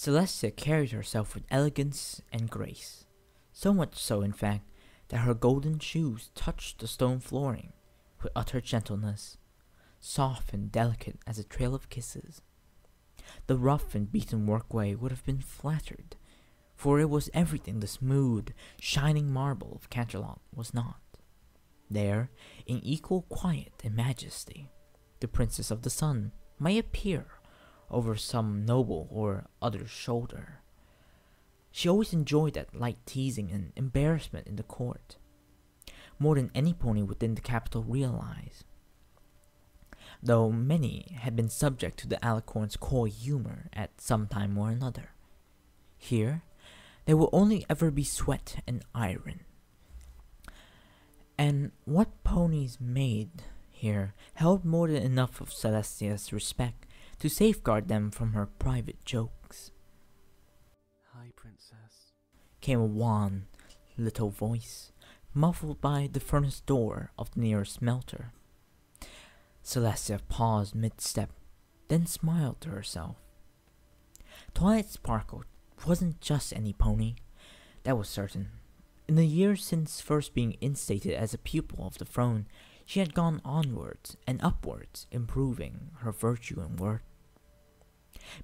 Celestia carried herself with elegance and grace, so much so in fact that her golden shoes touched the stone flooring with utter gentleness, soft and delicate as a trail of kisses. The rough and beaten workway would have been flattered, for it was everything the smooth, shining marble of Canterlot was not. There, in equal quiet and majesty, the Princess of the Sun might appear over some noble or other's shoulder. She always enjoyed that light teasing and embarrassment in the court, more than any pony within the capital realized. Though many had been subject to the alicorn's coy humor at some time or another, here there will only ever be sweat and iron. And what ponies made here held more than enough of Celestia's respect to safeguard them from her private jokes. "Hi, Princess," came a wan little voice, muffled by the furnace door of the nearest smelter. Celestia paused mid-step, then smiled to herself. Twilight Sparkle wasn't just any pony, that was certain. In the years since first being instated as a pupil of the throne, she had gone onwards and upwards, improving her virtue and worth,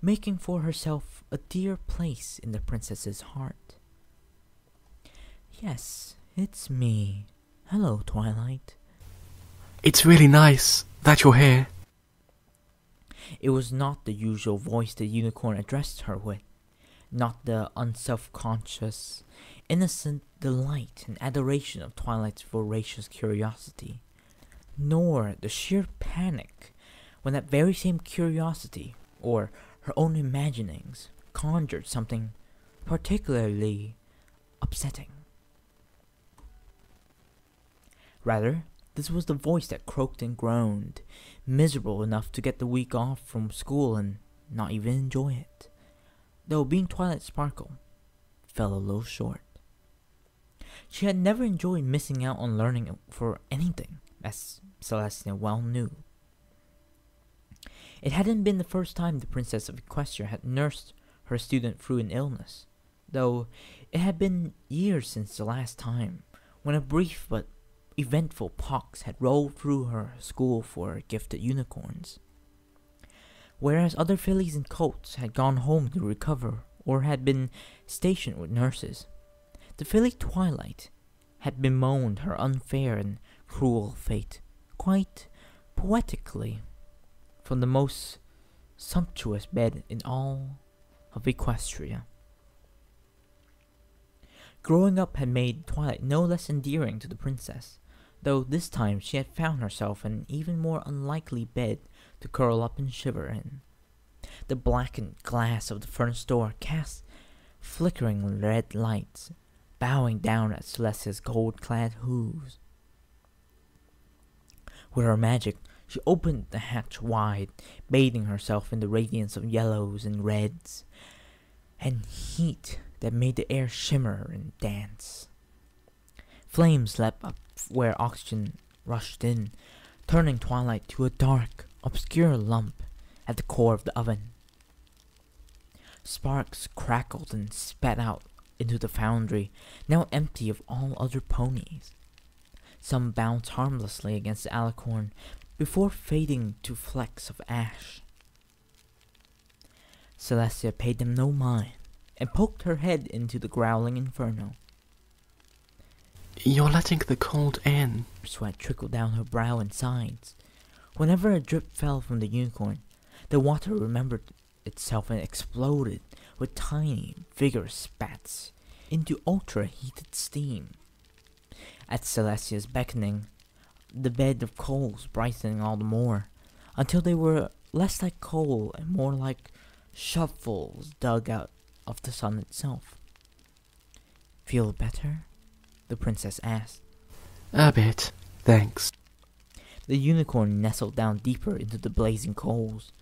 making for herself a dear place in the princess's heart. "Yes, it's me. Hello, Twilight." "It's really nice that you're here." It was not the usual voice the unicorn addressed her with, not the unself-conscious, innocent delight and adoration of Twilight's voracious curiosity, nor the sheer panic when that very same curiosity, or her own imaginings, conjured something particularly upsetting. Rather, this was the voice that croaked and groaned, miserable enough to get the week off from school and not even enjoy it, though being Twilight Sparkle fell a little short. She had never enjoyed missing out on learning for anything, as Celestia well knew. It hadn't been the first time the Princess of Equestria had nursed her student through an illness, though it had been years since the last time, when a brief but eventful pox had rolled through her school for gifted unicorns. Whereas other fillies and colts had gone home to recover or had been stationed with nurses, the filly Twilight had bemoaned her unfair and cruel fate, quite poetically, from the most sumptuous bed in all of Equestria. Growing up had made Twilight no less endearing to the princess, though this time she had found herself an even more unlikely bed to curl up and shiver in. The blackened glass of the furnace door cast flickering red lights, bowing down at Celestia's gold-clad hooves. With her magic, she opened the hatch wide, bathing herself in the radiance of yellows and reds, and heat that made the air shimmer and dance. Flames leapt up where oxygen rushed in, turning Twilight to a dark, obscure lump at the core of the oven. Sparks crackled and spat out into the foundry, now empty of all other ponies. Some bounced harmlessly against the alicorn before fading to flecks of ash. Celestia paid them no mind and poked her head into the growling inferno. "You're letting the cold in." Sweat trickled down her brow and sides. Whenever a drip fell from the unicorn, the water remembered itself and exploded with tiny, vigorous spats into ultra-heated steam. At Celestia's beckoning, the bed of coals brightening all the more, until they were less like coal and more like shovels dug out of the sun itself. "Feel better?" the princess asked. "A bit, thanks." The unicorn nestled down deeper into the blazing coals.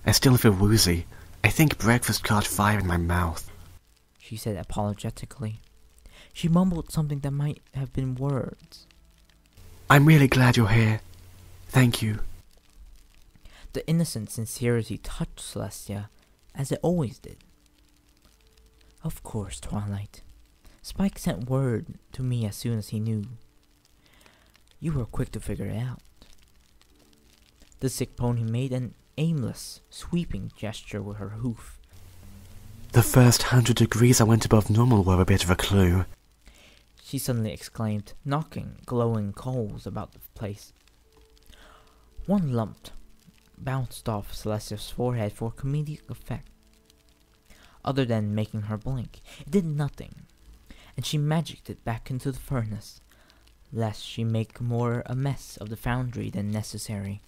"I still feel woozy. I think breakfast caught fire in my mouth," she said apologetically. She mumbled something that might have been words. "I'm really glad you're here. Thank you." The innocent sincerity touched Celestia, as it always did. Of course, Twilight. Spike sent word to me as soon as he knew. You were quick to figure it out. The sick pony made an aimless, sweeping gesture with her hoof. The first 100 degrees I went above normal were a bit of a clue. She suddenly exclaimed, knocking glowing coals about the place. One lump bounced off Celestia's forehead for comedic effect. Other than making her blink, it did nothing, and she magicked it back into the furnace, lest she make more a mess of the foundry than necessary.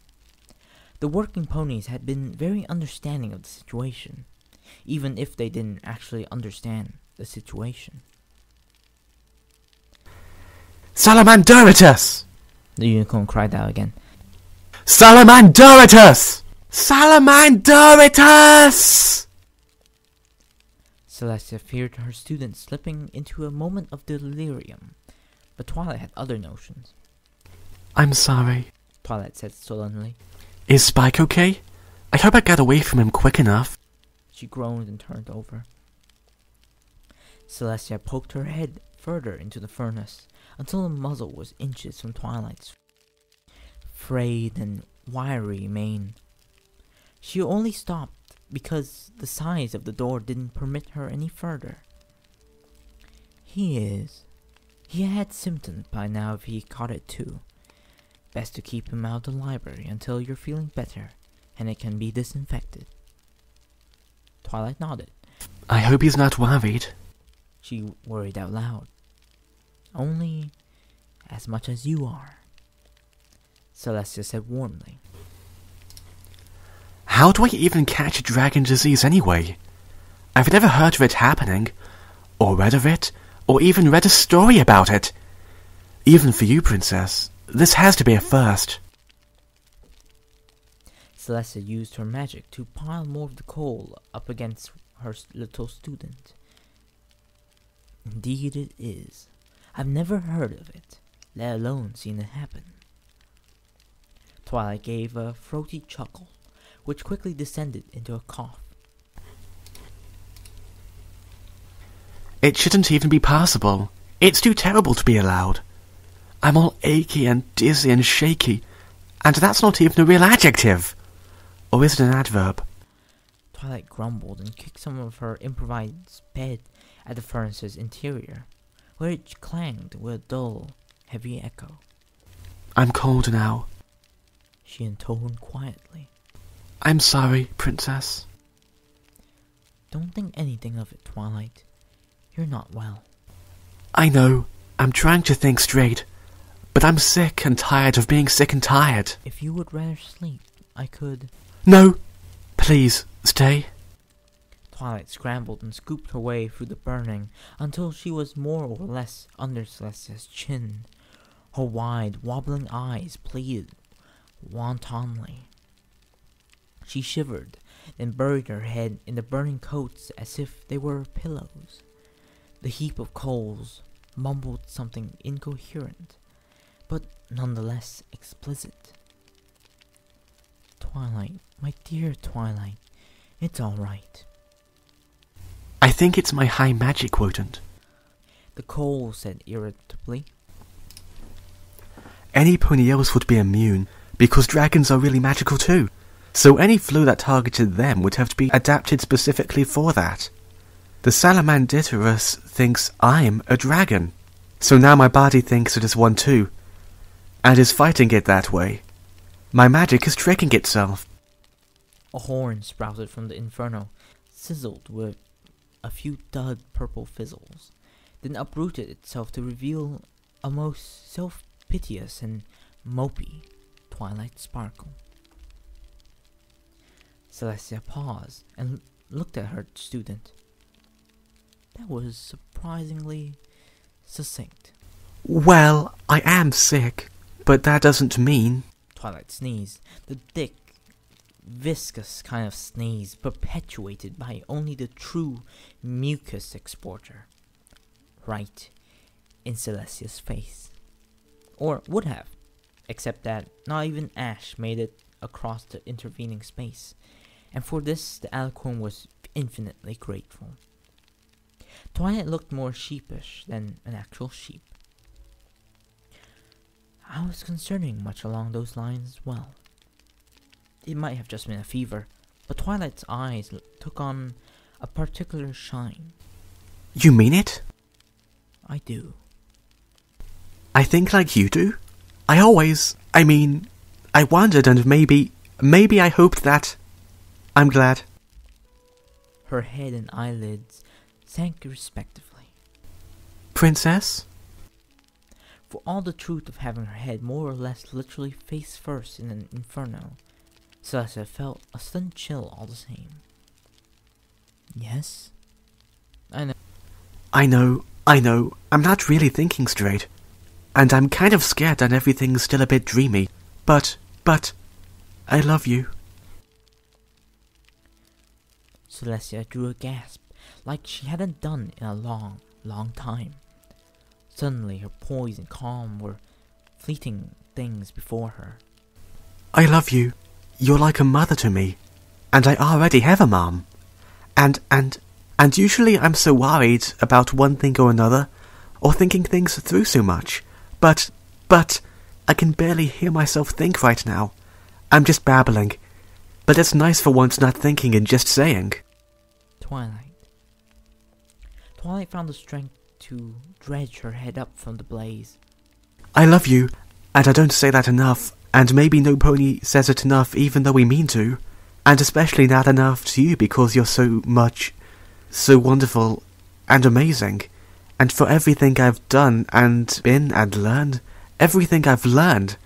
The working ponies had been very understanding of the situation, even if they didn't actually understand the situation. Salamanderitus! The unicorn cried out again. Salamanderitus! Salamanderitus! Celestia feared her students slipping into a moment of delirium, but Twilight had other notions. I'm sorry, Twilight said sullenly. Is Spike okay? I hope I got away from him quick enough. She groaned and turned over. Celestia poked her head further into the furnace until the muzzle was inches from Twilight's frayed and wiry mane. She only stopped because the size of the door didn't permit her any further. He had symptoms by now if he caught it too. Best to keep him out of the library until you're feeling better and it can be disinfected. Twilight nodded. I hope he's not worried. She worried out loud. Only as much as you are, Celestia said warmly. How do I even catch a dragon disease anyway? I've never heard of it happening, or read of it, or even read a story about it. Even for you, Princess, this has to be a first. Celestia used her magic to pile more of the coal up against her little student. Indeed it is. I've never heard of it, let alone seen it happen. Twilight gave a throaty chuckle, which quickly descended into a cough. It shouldn't even be possible. It's too terrible to be allowed. I'm all achy and dizzy and shaky, and that's not even a real adjective. Or is it an adverb? Twilight grumbled and kicked some of her improvised bed at the furnace's interior, where it clanged with a dull, heavy echo. I'm cold now. She intoned quietly. I'm sorry, Princess. Don't think anything of it, Twilight. You're not well. I know. I'm trying to think straight. But I'm sick and tired of being sick and tired. If you would rather sleep, I could... No! Please, stay. Twilight scrambled and scooped her way through the burning until she was more or less under Celestia's chin. Her wide, wobbling eyes pleaded wantonly. She shivered, then buried her head in the burning coats as if they were pillows. The heap of coals mumbled something incoherent, but nonetheless explicit. Twilight, my dear Twilight, it's all right. I think it's my high magic quotient. The coal said irritably. Any pony else would be immune, because dragons are really magical too. So any flu that targeted them would have to be adapted specifically for that. The Salamanderitus thinks I'm a dragon, so now my body thinks it is one too, and is fighting it that way. My magic is tricking itself. A horn sprouted from the inferno, sizzled with a few dull purple fizzles, then uprooted itself to reveal a most self-piteous and mopey Twilight sparkle. Celestia paused and looked at her student. That was surprisingly succinct. Well, I am sick, but that doesn't mean... Twilight sneezed, the thick, viscous kind of sneeze perpetuated by only the true mucus exporter. Right in Celestia's face. Or would have, except that not even ash made it across the intervening space, and for this the alicorn was infinitely grateful. Twilight looked more sheepish than an actual sheep. I was concerning much along those lines as well. It might have just been a fever, but Twilight's eyes took on a particular shine. You mean it? I do. I think like you do. I wondered, and maybe I hoped that... I'm glad. Her head and eyelids sank respectively. Princess? For all the truth of having her head more or less literally face first in an inferno, Celestia felt a sudden chill all the same. Yes? I know. I'm not really thinking straight. And I'm kind of scared that everything's still a bit dreamy. But, I love you. Celestia drew a gasp, like she hadn't done in a long, long time. Suddenly her poise and calm were fleeting things before her. I love you. You're like a mother to me. And I already have a mom. And usually I'm so worried about one thing or another, or thinking things through so much. But, I can barely hear myself think right now. I'm just babbling. But it's nice for once not thinking and just saying. Twilight found the strength to dredge her head up from the blaze. I love you, and I don't say that enough, and maybe no pony says it enough even though we mean to, and especially not enough to you because you're so wonderful and amazing, and for everything I've done and been and learned, everything I've learned.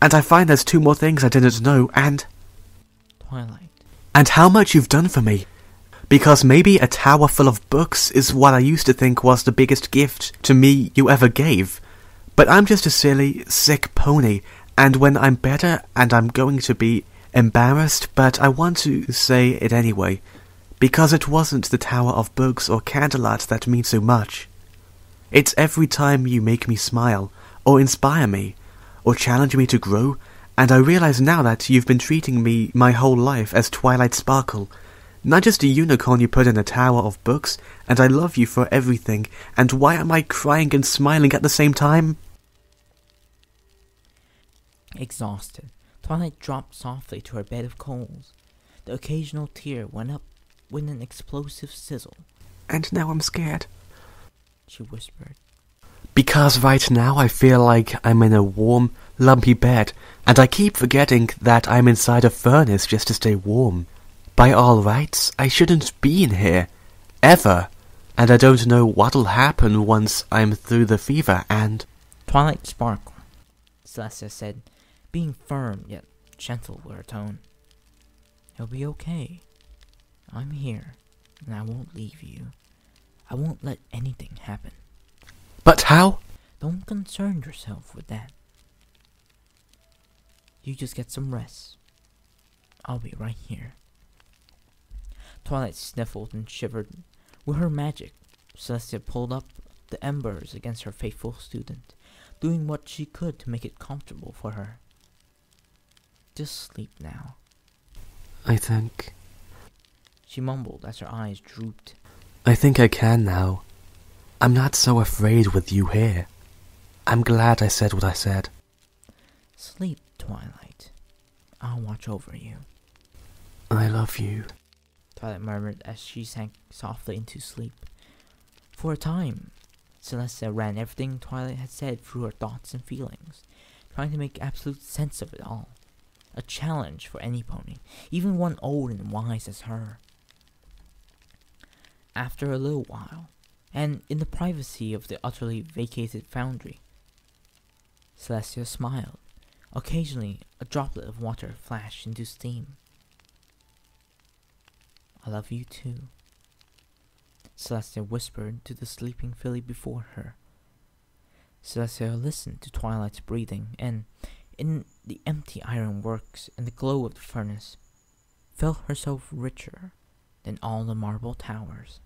And I find there's 2 more things I didn't know, and... Twilight. And how much you've done for me. Because maybe a tower full of books is what I used to think was the biggest gift to me you ever gave. But I'm just a silly, sick pony, and when I'm better and I'm going to be embarrassed, but I want to say it anyway. Because it wasn't the tower of books or candlelight that means so much. It's every time you make me smile, or inspire me, or challenge me to grow, and I realize now that you've been treating me my whole life as Twilight Sparkle, not just a unicorn you put in a tower of books, and I love you for everything, and why am I crying and smiling at the same time? Exhausted, Twilight dropped softly to her bed of coals. The occasional tear went up with an explosive sizzle. And now I'm scared, she whispered. Because right now I feel like I'm in a warm, lumpy bed, and I keep forgetting that I'm inside a furnace just to stay warm. By all rights, I shouldn't be in here. Ever. And I don't know what'll happen once I'm through the fever, and... Twilight sparkled, Celestia said, being firm yet gentle with her tone. It'll be okay. I'm here, and I won't leave you. I won't let anything happen. But how? Don't concern yourself with that. You just get some rest. I'll be right here. Twilight sniffled and shivered. With her magic, Celestia pulled up the embers against her faithful student, doing what she could to make it comfortable for her. Just sleep now, I think... she mumbled as her eyes drooped. I think I can now. I'm not so afraid with you here. I'm glad I said what I said. Sleep, Twilight. I'll watch over you. I love you. Twilight murmured as she sank softly into sleep. For a time, Celestia ran everything Twilight had said through her thoughts and feelings, trying to make absolute sense of it all. A challenge for any pony, even one old and wise as her. After a little while, and in the privacy of the utterly vacated foundry, Celestia smiled. Occasionally, a droplet of water flashed into steam. I love you too, Celestia whispered to the sleeping filly before her. Celestia listened to Twilight's breathing, and, in the empty ironworks and the glow of the furnace, felt herself richer than all the marble towers.